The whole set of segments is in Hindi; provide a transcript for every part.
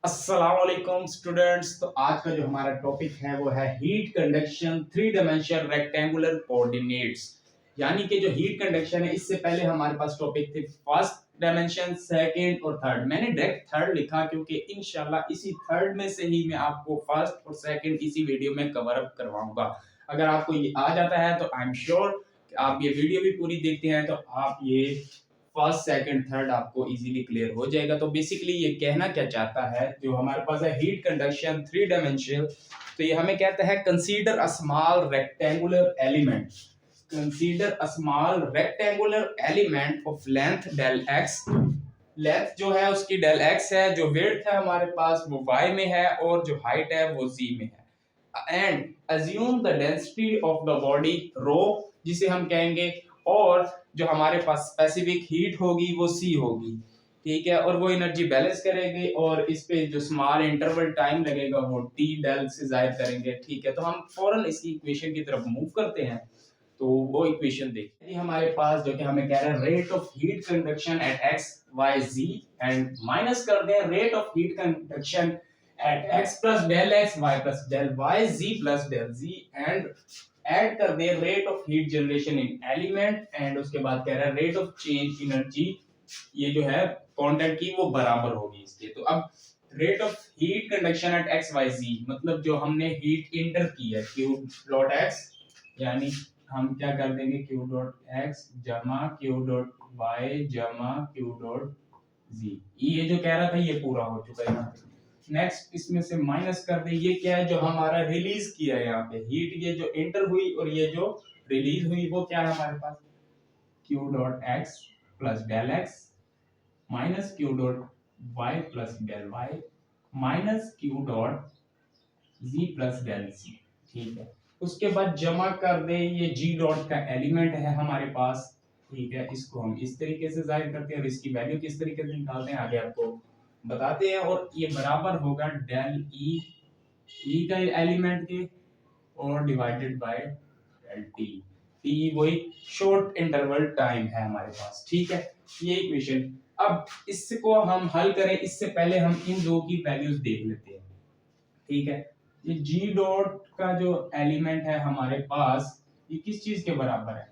अस्सलाम वालेकुम स्टूडेंट्स। तो आज का जो हमारा टॉपिक है वो है heat conduction three dimensional rectangular coordinates. यानी कि जो हीट कंडक्शन है, इससे पहले हमारे पास टॉपिक थे फर्स्ट डायमेंशन, सेकंड और थर्ड। मैंने डायरेक्ट थर्ड लिखा क्योंकि इंशाल्लाह इसी थर्ड में से ही मैं आपको फर्स्ट और सेकंड इसी वीडियो में कवर अप करवाऊंगा। अगर आपको ये आ जाता है तो आई एम श्योर आप ये वीडियो भी पूरी देखते हैं तो आप ये फर्स्ट सेकंड थर्ड आपको इजीली क्लियर हो जाएगा। तो बेसिकली ये कहना क्या चाहता है, जो हमारे पास है हीट कंडक्शन थ्री डायमेंशनल, तो ये हमें कहता है consider a small rectangular element, consider a small rectangular element of length del X. Length जो है उसकी डेल एक्स है, जो विड्थ है हमारे पास वो y में है और जो हाइट है वो z में है। And assume the density of the body rho, जिसे हम कहेंगे, और जो हमारे पास स्पेसिफिक हीट होगी वो c होगी। ठीक है, और वो एनर्जी बैलेंस करेंगे और इस पे जो स्मॉल इंटरवल टाइम लगेगा वो t डेल से जाहिर करेंगे। ठीक है, तो हम फौरन इसकी इक्वेशन की तरफ मूव करते हैं। तो वो इक्वेशन देखते हैं हमारे पास, जो कि हमें कह रहा है rate of heat conduction at x Y Z, and minus कर दें rate of heat conduction at X plus del X Y plus del Y Z plus del Z, and add कर दें rate of heat generation in element, and उसके बाद कह रहा है रेट ऑफ चेंज एनर्जी, ये जो है कांस्टेंट की वो बराबर होगी इसके। तो अब rate of heat conduction at x Y z मतलब जो हमने हीट इंटर की है क्यू डॉट एक्स, यानी हम क्या कर देंगे क्यू डॉट एक्स जमा क्यू डॉट वाई जमा क्यू डॉट जी। ये जो कह रहा था ये पूरा हो चुका है यहाँ पे। नेक्स्ट इसमें से माइनस कर दे, ये क्या है जो हमारा रिलीज किया है यहाँ पे हीट, ये जो इंटर हुई और ये जो रिलीज हुई वो क्या है हमारे पास q dot x plus del x minus q dot y plus del y minus q dot z plus del z. ठीक है, उसके बाद जमा कर दे, ये जी डॉट का एलिमेंट है हमारे पास। ठीक है, इसको हम इस तरीके से जाहिर करते हैं और इसकी वैल्यू किस तरीके से निकालते हैं आगे आपको बताते हैं। और ये बराबर होगा डेल ई का एलिमेंट के और divided by del T. T वही शॉर्ट इंटरवल टाइम है हमारे पास। ठीक है, ये इक्वेशन। अब इसको हम हल करें इससे पहले हम इन दो की वैल्यूज देख लेते हैं। ठीक है, ये जी डॉट का जो एलिमेंट है हमारे पास ये किस चीज के बराबर है,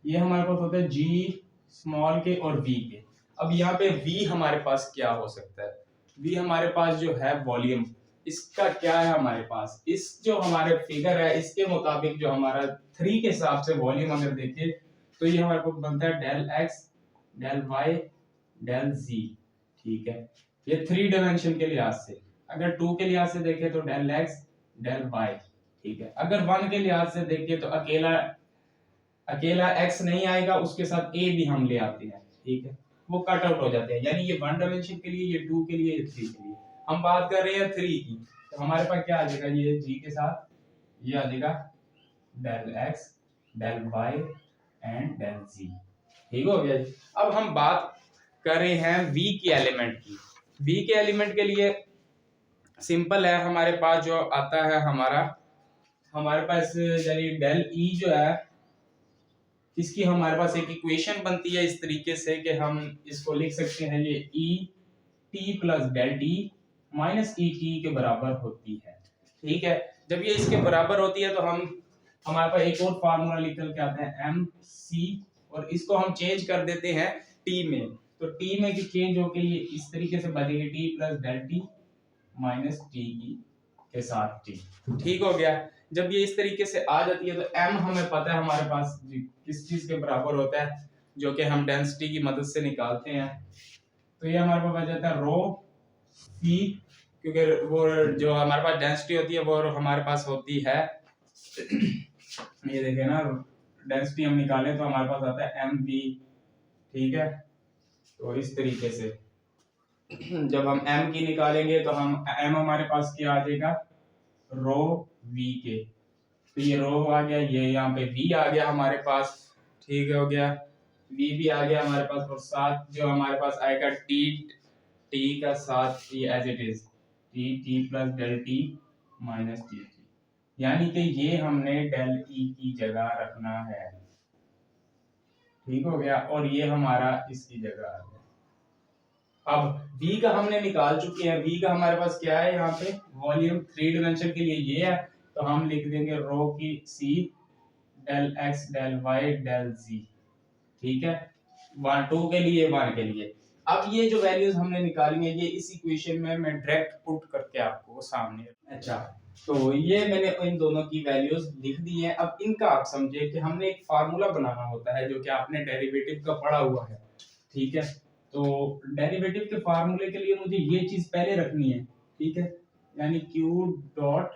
ये हमारे पास होता है जी स्मॉल के और वी के। अब यहाँ पे वी हमारे पास क्या हो सकता है, वी हमारे पास जो है वॉल्यूम, इसका क्या है हमारे पास, इस जो हमारे फिगर है इसके मुताबिक जो हमारा थ्री के हिसाब से वॉल्यूम अगर देखें तो ये हमारे पास बनता है del x del y del z. ठीक है, ये थ्री डायमेंशन के लिहाज से। अगर टू के लिहाज से देखें तो डेल एक्स डेल वाई। ठीक है, अगर वन के लिहाज से देखें तो अकेला अकेला x नहीं आएगा, उसके साथ a भी हम ले आते हैं। ठीक है, वो कट आउट हो जाते हैं, यानी ये वन डायमेंशन के लिए, ये टू के लिए, ये थ्री के लिए। हम बात कर रहे हैं थ्री की, तो हमारे पास क्या आ जाएगा, ये g के साथ ये आ जाएगा del x del y and del z। ठीक हो गया जी। अब हम बात कर रहे हैं v के एलिमेंट की। v के एलिमेंट के लिए सिंपल है, हमारे पास जो आता है हमारे पास यानी डेल ई जो है इसकी हमारे पास एक इक्वेशन बनती है इस तरीके से कि हम इसको लिख सकते हैं, ये E T plus del T minus E T के बराबर होती है। ठीक है, जब ये इसके बराबर होती है तो हमारे पास एक और फार्मूला निकल के आता है एम सी, और इसको हम चेंज कर देते हैं टी में। तो टी में की चेंज होके ये इस तरीके से बनेगी T plus del T minus T की के साथ टी। ठीक हो गया, जब ये इस तरीके से आ जाती है तो m हमें पता है हमारे पास किस चीज के बराबर होता है, जो कि हम डेंसिटी की मदद से निकालते हैं। तो ये हमारे पास आ जाता है रो सी, क्योंकि वो जो हमारे पास डेंसिटी होती है वो हमारे पास होती है ये देखें ना, डेंसिटी हम निकालें तो हमारे पास आता है एम वी। ठीक है, तो इस तरीके से जब हम m की निकालेंगे तो हम m हमारे पास क्या आ जाएगा रो v के, तो ये रो आ गया, ये यहाँ पे v आ गया हमारे पास। ठीक हो गया, v भी आ गया हमारे पास, और साथ जो हमारे पास आएगा t का साथ ये as it is t plus del T minus T, यानी कि ये हमने डेल ई की जगह रखना है। ठीक हो गया, और ये हमारा इसकी जगह आ गया। अब v का हमने निकाल चुके हैं, v का हमारे पास क्या है यहाँ पे वॉल्यूम 3 डायमेंशन के लिए ये है, तो हम लिख देंगे रो की c del x del y del z, ठीक है, 1 2 के लिए 1 के लिए। अब ये जो वैल्यूज हमने निकाली है ये इस इक्वेशन में मैं डायरेक्ट पुट करके आपको सामने, अच्छा तो ये मैंने इन दोनों की वैल्यूज लिख दी है। अब इनका आप समझे कि हमने एक फार्मूला बनाना होता है जो कि आपने डेरिवेटिव का पढ़ा हुआ है, ठीक है। तो डेरिवेटिव के फार्मूले के लिए मुझे ये चीज पहले रखनी है, ठीक है, यानी q dot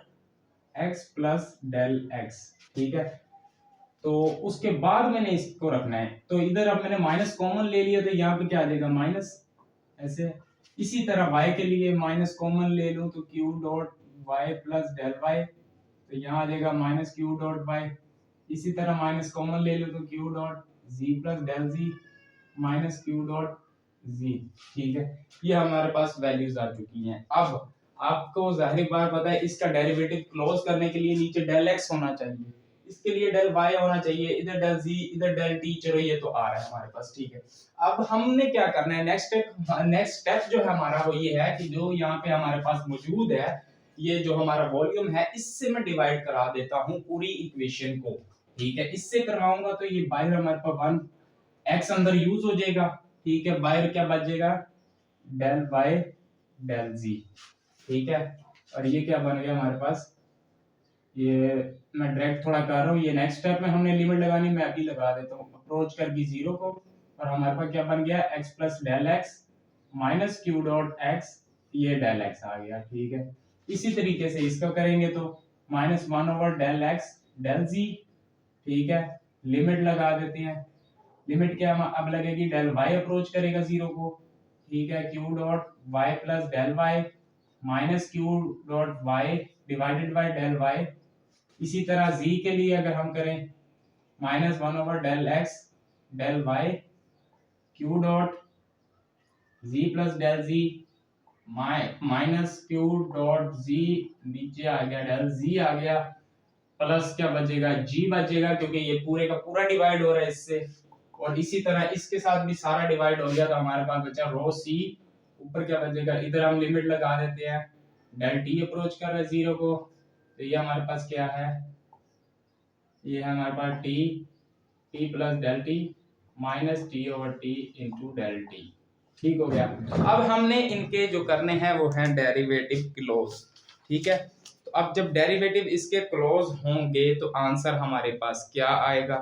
x plus del x, ठीक है। तो उसके बाद मैंने इसको रखना है, तो इधर अब मैंने माइनस कॉमन ले लिया तो यहाँ पे क्या आ जाएगा माइनस, ऐसे। इसी तरह y के लिए माइनस कॉमन ले लूं तो q dot y plus del y, तो यहाँ आ जाएगा माइनस q डॉट y। इसी तरह माइनस कॉमन ले लूं तो q dot z plus del z minus q dot z, ठीक है। ये हमारे पास वैल्यूज आ चुकी हैं। अब आपको जाहिर बात पता है इसका डेरिवेटिव क्लोज करने के लिए नीचे डेल x होना चाहिए, इसके लिए डेल y होना चाहिए, इधर डेल z इधर डेल t, चलो ये तो आ रहा है हमारे पास, ठीक है। अब हमने क्या करना है, नेक्स्ट स्टेप जो है हमारा वो ये है कि जो यहाँ पे हमारे पास मौजूद है ये जो हमारा वॉल्यूम है इससे मैं डिवाइड करा देता हूँ पूरी इक्वेशन को, ठीक है। इससे करवाऊंगा तो ये बाहर हमारे पास 1 x अंदर यूज हो जाएगा, ठीक है, बाहर क्या बचेगा डेल y डेल z, ठीक है। और ये क्या बन गया हमारे पास, ये मैं डायरेक्ट थोड़ा कर रहा हूँ, ये नेक्स्ट स्टेप में हमने लिमिट लगानी, मैं अभी लगा देता हूँ अप्रोच कर भी 0 को, और हमारे पास क्या बन गया x plus del x minus q dot x, ये डेल x आ गया, ठीक है। इसी तरीके से इसका करेंगे तो minus 1 over del x del z, ठीक है। लिमिट लगा देते हैं, लिमिट क्या अब लगेगी डेल y अप्रोच करेगा 0 को, ठीक है, q dot y plus del y minus q dot y divided by del y। इसी तरह z के लिए अगर हम करें minus 1 over del x del y q dot z plus del z minus q dot z, नीचे आ गया डेल z आ गया, प्लस क्या बचेगा g बचेगा क्योंकि ये पूरे का पूरा डिवाइड हो रहा है इससे, और इसी तरह इसके साथ भी सारा डिवाइड हो गया तो हमारे पास बचा रो c, ऊपर क्या बचेगा, इधर हम लिमिट लगा देते हैं, डेल t अप्रोच कर रहा है 0 को, तो ये हमारे पास क्या है, ये है हमारे पास t plus del t minus t over t into del t, ठीक हो गया। अब हमने इनके जो करने हैं वो हैं डेरिवेटिव क्लोज, ठीक है। तो अब जब डेरिवेटिव इसके क्लोज होंगे तो आंसर हमारे पास क्या आएगा,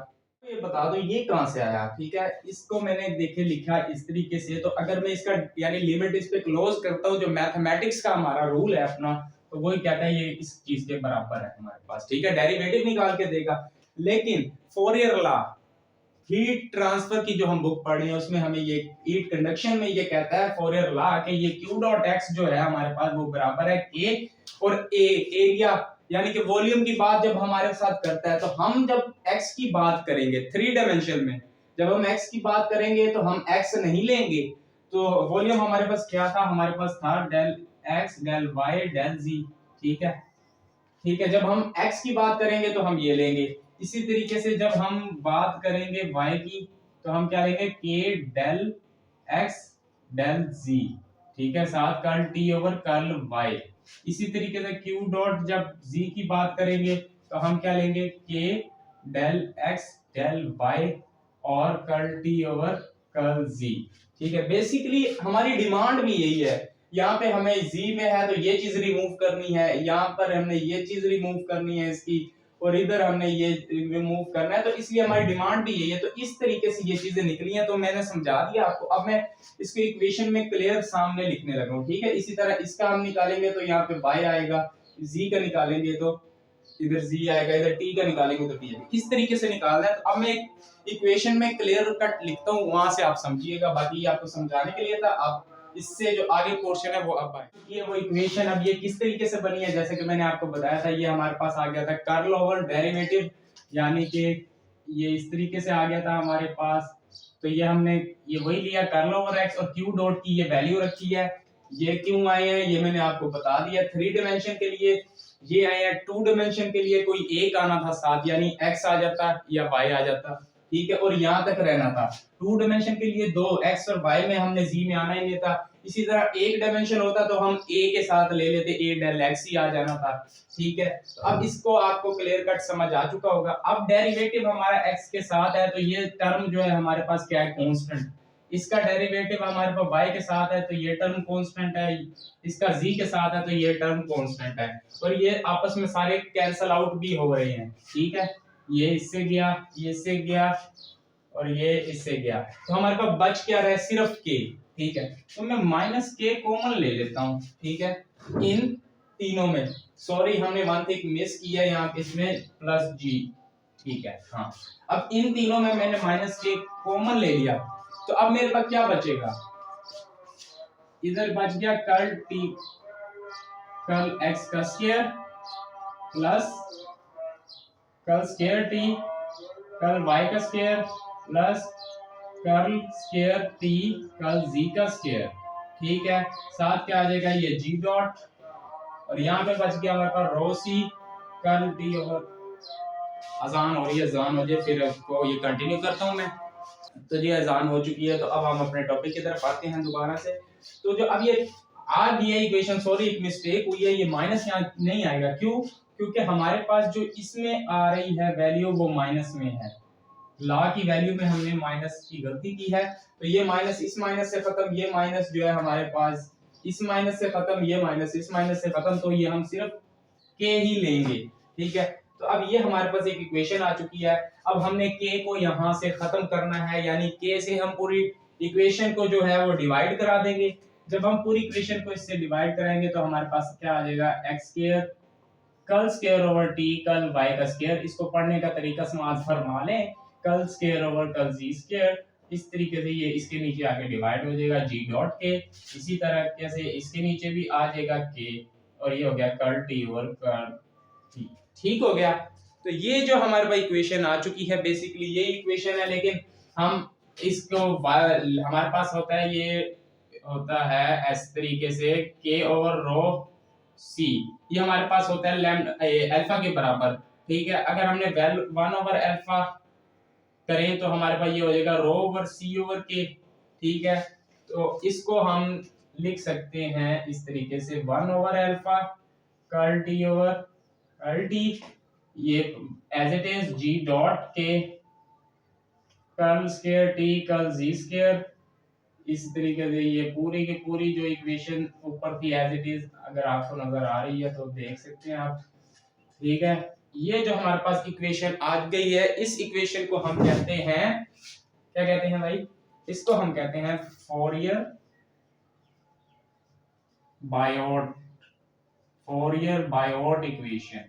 ये बता दो ये कहां से आया, ठीक है। इसको मैंने देखे लिखा इस तरीके से, तो अगर मैं इसका यानी लिमिट इस पे क्लोज करता हूं, जो मैथमेटिक्स का हमारा रूल है अपना, तो वही कहता है ये इस चीज के बराबर है हमारे पास, ठीक है, डेरिवेटिव निकाल के देगा। लेकिन फोरियर लॉ हीट ट्रांसफर की जो हम बुक पढ़ रहे हैं उसमें हमें ये हीट कंडक्शन में ये कहता है फोरियर लॉ कि ये q डॉट x जो है हमारे पास वो बराबर है k और a, एरिया यानी कि वॉल्यूम की बात जब हमारे साथ करता है, तो हम जब x की बात करेंगे 3 डायमेंशन में, जब हम x की बात करेंगे तो हम x नहीं लेंगे, तो वॉल्यूम हमारे पास क्या था, हमारे पास था del x del y del z, ठीक है, ठीक है। जब हम x की बात करेंगे तो हम ये लेंगे, इसी तरीके से जब हम बात करेंगे y की तो हम क्या लेंगे k del x del z, ठीक है, साथ curl t over curl y। इसी तरीके से q डॉट जब z की बात करेंगे तो हम क्या लेंगे k del x del y और curl t over curl z, ठीक है। बेसिकली हमारी डिमांड भी यही है, यहाँ पे हमें z में है तो ये चीज रिमूव करनी है, यहाँ पर हमने ये चीज रिमूव करनी है इसकी, और इधर हमने ये रिमूव करना है, तो इसलिए हमारी डिमांड भी यही है। तो इस तरीके से ये चीजें निकली हैं, तो मैंने समझा दिया आपको। अब मैं इसको इक्वेशन में क्लियर सामने लिखने लगा हूँ, ठीक है। इसी तरह इसका हम निकालेंगे तो यहाँ पे y आएगा, z का निकालेंगे तो इधर z आएगा, इधर t का निकालेंगे तो t आएगा, इस तरीके से निकालना है। तो अब मैं इक्वेशन में क्लियर कट लिखता हूँ, वहां से आप समझिएगा, बाकी आपको समझाने के लिए था। आप इससे जो आगे पोर्शन है वो अब आए, ये वो इक्वेशन अब ये किस तरीके से बनी है, जैसे कि मैंने आपको बताया था, ये हमारे पास आ गया था कर्ल ओवर डेरिवेटिव, यानी कि ये इस तरीके से आ गया था हमारे पास। तो ये हमने ये वही लिया कर्ल ओवर x, और q डॉट की ये वैल्यू रखी है, ये क्यों आए हैं ये मैंने आपको बता दिया। 3 डायमेंशन के लिए ये आए हैं, 2 डायमेंशन के लिए कोई एक आना था साथ, यानी x आ जाता या y आ जाता, ठीक है, और यहाँ तक रहना था। 2 डायमेंशन के लिए 2 x और y में हमने z में आना ही नहीं था, इसी तरह एक डायमेंशन होता तो हम a के साथ ले लेते, a डेल x ही आ जाना था, ठीक है। तो अब इसको आपको क्लियर कट समझ आ चुका होगा। अब डेरिवेटिव हमारा x के साथ है तो ये टर्म जो है हमारे पास क्या है, कांस्टेंट। इसका डेरिवेटिव हमारे पास y के साथ है तो ये टर्म कांस्टेंट है, इसका z के साथ है तो ये टर्म कांस्टेंट है, और ये आपस में सारे कैंसिल आउट भी हो रहे हैं, ठीक है। ये इससे गया, ये इससे गया, और ये इससे गया, तो हमारे पास बच क्या रहा, सिर्फ k, ठीक है। तो मैं माइनस k कॉमन ले लेता हूं, ठीक है, इन तीनों में। सॉरी हमने वन थिंग मिस किया यहाँ पे, इसमें प्लस g, ठीक है। हाँ, अब इन तीनों में मैंने माइनस k कॉमन ले लिया, तो अब मेरे पास क्या बचेगा, इधर बच गया कर्ल t, कर्ल x का square plus curl square t, curl y का square plus curl square t, curl z का स्क्वायर, ठीक है। साथ क्या आ जाएगा, ये g डॉट, और यहाँ पे बच गया हमारे पास रो c कर्ल t ओवर। अजान हो रही है, अजान हो जाए फिर इसको ये कंटिन्यू करता हूँ मैं। तो जी अजान हो चुकी है, तो अब हम अपने टॉपिक की तरफ आते हैं दोबारा से। तो जो अब ये आ गया इक्वेशन, सॉरी एक मिस्टेक हुई है, ये माइनस यहाँ नहीं आएगा, क्यों, क्योंकि हमारे पास जो इसमें आ रही है वैल्यू वो माइनस में है, ला की वैल्यू में हमने माइनस की गलती की है, तो ये माइनस इस माइनस से खत्म, ये माइनस जो है हमारे पास इस माइनस से खत्म, ये माइनस इस माइनस से खत्म, तो ये हम सिर्फ के ही लेंगे, ठीक है। तो अब ये हमारे पास एक इक्वेशन आ चुकी है। अब हमने के को यहाँ से खत्म करना है, यानी के से हम पूरी इक्वेशन को जो है वो डिवाइड करा देंगे। जब हम पूरी इक्वेशन को इससे डिवाइड कराएंगे तो हमारे पास क्या आ जाएगा, X square curl square over T curl Y का स्क्वायर। इसको पढ़ने का तरीका समाज फरमा लें, कर्ल स्क्वायर ओवर कर्ल जी स्क्वायर, इस तरीके से ये इसके नीचे आके डिवाइड हो जाएगा जी डॉट के, इसी तरह कैसे इसके नीचे भी आ जाएगा के, और ये हो गया curl t over curl T, ठीक हो गया। तो ये जो हमारे पास इक्वेशन आ चुकी है, बेसिकली ये इक्वेशन है, लेकिन हम इसको हमारे पास होता है, ये होता है इस तरीके से के ओवर रो सी, ये हमारे पास होता है लैम्डा अल्फा के बराबर, ठीक है। अगर हमने वैल्यू 1 ओवर अल्फा करें तो हमारे पास ये हो जाएगा रो ओवर सी ओवर के, ठीक है। तो इसको हम लिख सकते हैं इस तरीके से 1 over alpha curl t over curl t, ये as it is g dot k curl square t curl ji square, इस तरीके से ये पूरी की पूरी जो इक्वेशन ऊपर थी एज इट इज, अगर आपको नजर आ रही है तो देख सकते हैं आप, ठीक है। ये जो हमारे पास इक्वेशन आ गई है, इस इक्वेशन को हम कहते हैं, क्या कहते हैं भाई, इसको हम कहते हैं फोरियर बायोट इक्वेशन,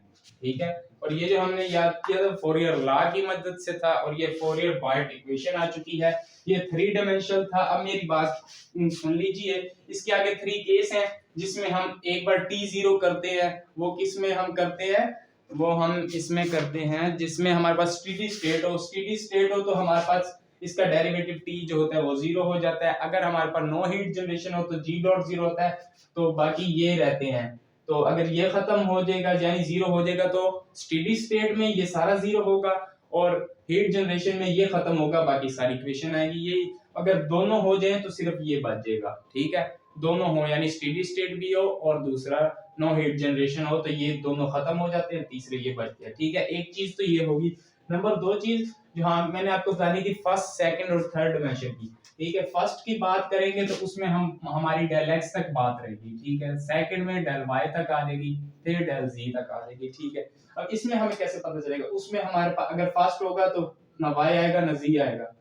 ठीक है। और ये जो हमने याद किया था फोरियर लॉ की मदद से था, और ये फोरियर बायोट इक्वेशन आ चुकी है। ये 3 डायमेंशनल था। अब मेरी बात सुन लीजिए, इसके आगे 3 केस हैं जिसमें हम एक बार t0 करते हैं, वो किस में हम करते हैं, वो हम इसमें करते हैं जिसमें हमारे पास स्टेडी स्टेट हो। स्टेडी स्टेट हो तो हमारे पास इसका डेरिवेटिव t जो होता है वो 0 हो जाता है। अगर हमारे पास नो हीट जनरेशन हो तो g डॉट 0 होता है, तो बाकी ये रहते हैं। तो अगर ये खत्म हो जाएगा यानी 0 हो जाएगा तो स्टेडी स्टेट में ये सारा 0 होगा, और हीट जनरेशन में ये खत्म होगा, बाकी सारी इक्वेशन आएगी। ये अगर दोनों हो जाए तो सिर्फ ये बच जाएगा, ठीक है। दोनों हो यानी स्टेडी स्टेट भी हो और दूसरा नो हीट जनरेशन हो, तो ये दोनों खत्म हो जाते हैं, तीसरे ये बचते हैं, ठीक है। एक चीज तो ये होगी। नंबर 2 चीज जो हाँ मैंने आपको बतानी थी फर्स्ट सेकंड और थर्ड डायमेंशन की, ठीक है। फर्स्ट की बात करेंगे तो उसमें हम हमारी डेल एक्स तक बात रहेगी, ठीक है। सेकंड में डेल वाई तक आ जाएगी, फिर डेल जी तक आ जाएगी, ठीक है। अब इसमें हमें कैसे पता चलेगा, उसमें हमारे पास अगर फर्स्ट होगा तो ना वाई आएगा ना जी आएगा,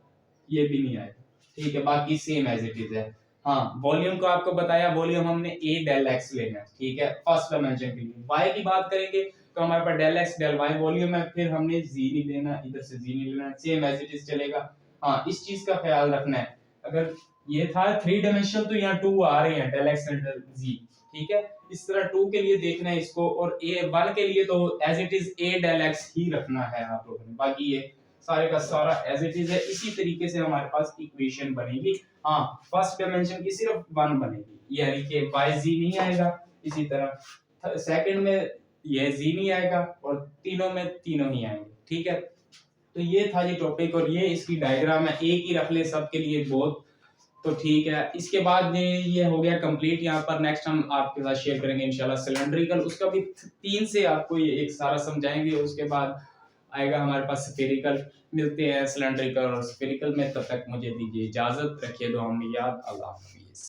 ये भी नहीं आएगा, ठीक है। बाकी सेम एज इट इज है। हाँ, वॉल्यूम को आपको बताया, वॉल्यूम हमने a डेल x लेना है, ठीक है, फर्स्ट डायमेंशन के लिए। y की बात करेंगे तो हमारे पास del x del y volume है, फिर हमने z नहीं लेना, इधर से z नहीं लेना, सेम एज इट इज चलेगा। हाँ, इस चीज का ख्याल रखना है। अगर ये था 3 डायमेंशनल तो यहाँ 2 आ रहे हैं del x and del z, ठीक है। इस तरह 2 के लिए देखना है इसको, और a1 के लिए तो as it is a del x ही रखना है आप लोगों ने, बाकी ये सारे का सारा एज इट इज है। इसी तरीके से हमारे पास इक्वेशन बनेगी। हाँ, फर्स्ट डायमेंशन की सिर्फ 1 बनेगी, यानी कि yz नहीं आएगा। इसी तरह सेकंड में ये z नहीं आएगा, और तीनों में तीनों ही आएंगे, ठीक है। तो ये था जी टॉपिक, और ये इसकी डायग्राम है, एक ही रख ले सबके लिए, बहुत तो ठीक है, इसके बाद ये हो गया कंप्लीट। यहाँ पर नेक्स्ट हम आपके साथ शेयर करेंगे इंशाल्लाह सिलेंड्रिकल, उसका भी 3 से आपको ये एक सारा समझाएंगे। उसके बाद आएगा हमारे पास स्फेरिकल। मिलते हैं सिलेंड्रिकल और स्फेरिकल में, तब तक मुझे दीजिए इजाजत, रखिए दुआ में याद। अल्लाह हाफिज।